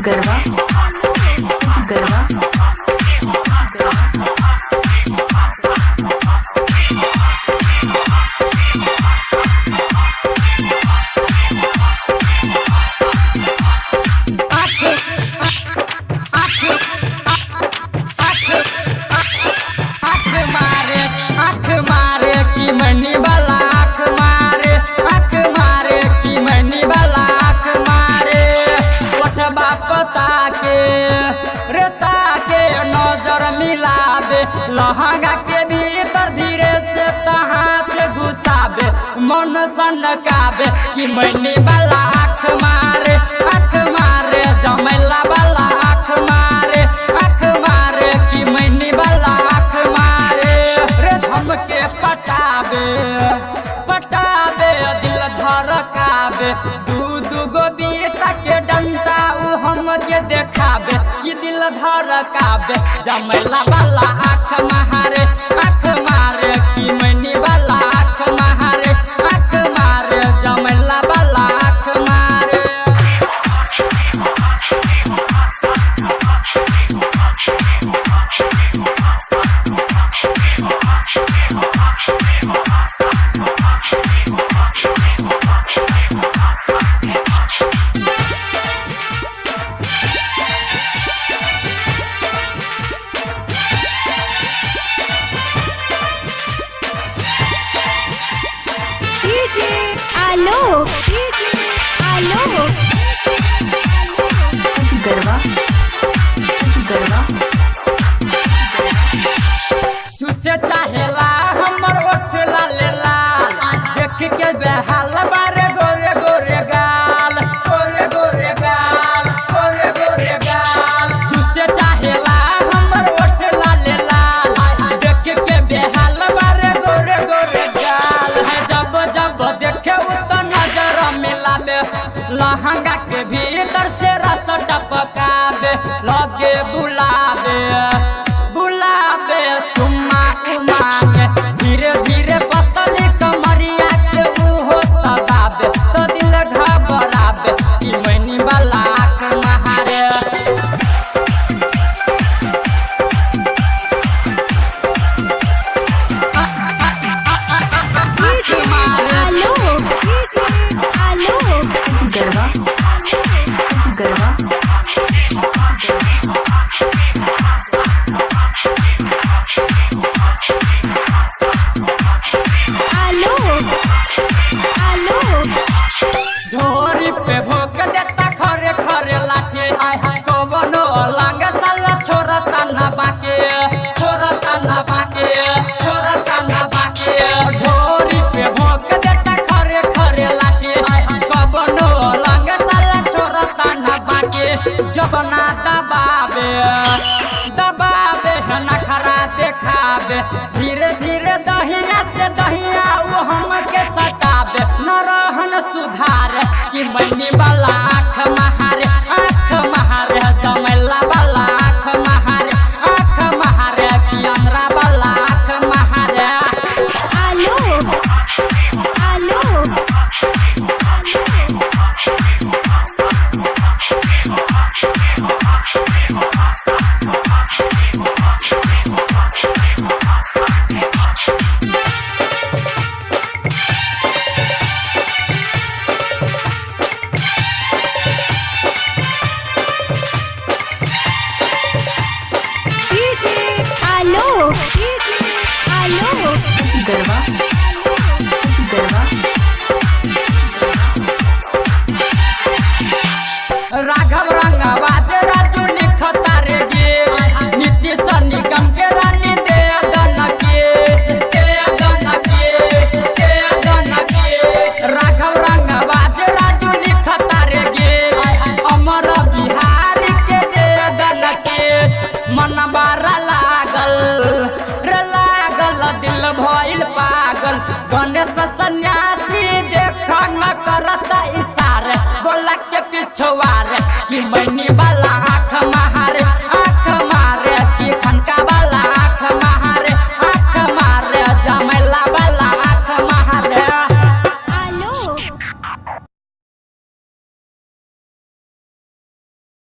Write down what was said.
गरबा गरबा लहंगा के भीतर धीरे से हाथ घुसाबे मन सनकाबे कि मैनी वाला आँख मारे जमैला वाला आँख मारे कि मैनी वाला आँख मारे रे हमके पटाबे दिल धड़काबे दू गो बीता के डंडा उ हमके देखाबे कि दिल धड़काबे जमैला वाला आँख मारे कि मैनी वाला आँख मारे जमैला वाला आँख मारे गरबा गरबा तुसे चाहेला हमर ओठ लालेला देख के बेहाल बारे गोरे गोरे गाल तुसे चाहेला हमर ओठ लालेला देख के बेहाल बारे गोरे गोरे गाल जब देखे उत नजर मिलाबे लहंगा के भीतर से रस टपकाबे लगे बुलाबे चुम्मा उमाबे धीरे धीरे पतली कमरिया के मुँह तबाबे तो दिल घबराबे कि मैनी वाला आँख मारे गरबा गरबा ढोरी पे भोग देता खरे लाठी कवनो लंग साला छोड़ता ना बाके ढोरी पे भोग देता खरे लाठी कवनो लंग साला छोड़ता ना बाके जब ना दबाबे नखरा देखाबे धीरे धीरे दहिया से दहिया वो हमके सटाबे न रहन सुधार कि मैनी वाला आँख मारे जमैला वाला आँख मारे कि अंदरा वाला आँख मारे गरबा गरबा राघव रंगवाज राजू लिखता रे गे नीतीश निगम के रानी दे केस राघव रंगवाज राजू लिखता रे गे अमर बिहारी के दे केस मन बारा लागल दिल भइल पागल गणेश सन्यासी देख न करता इशारे बोला के पिछवारे कि मैनी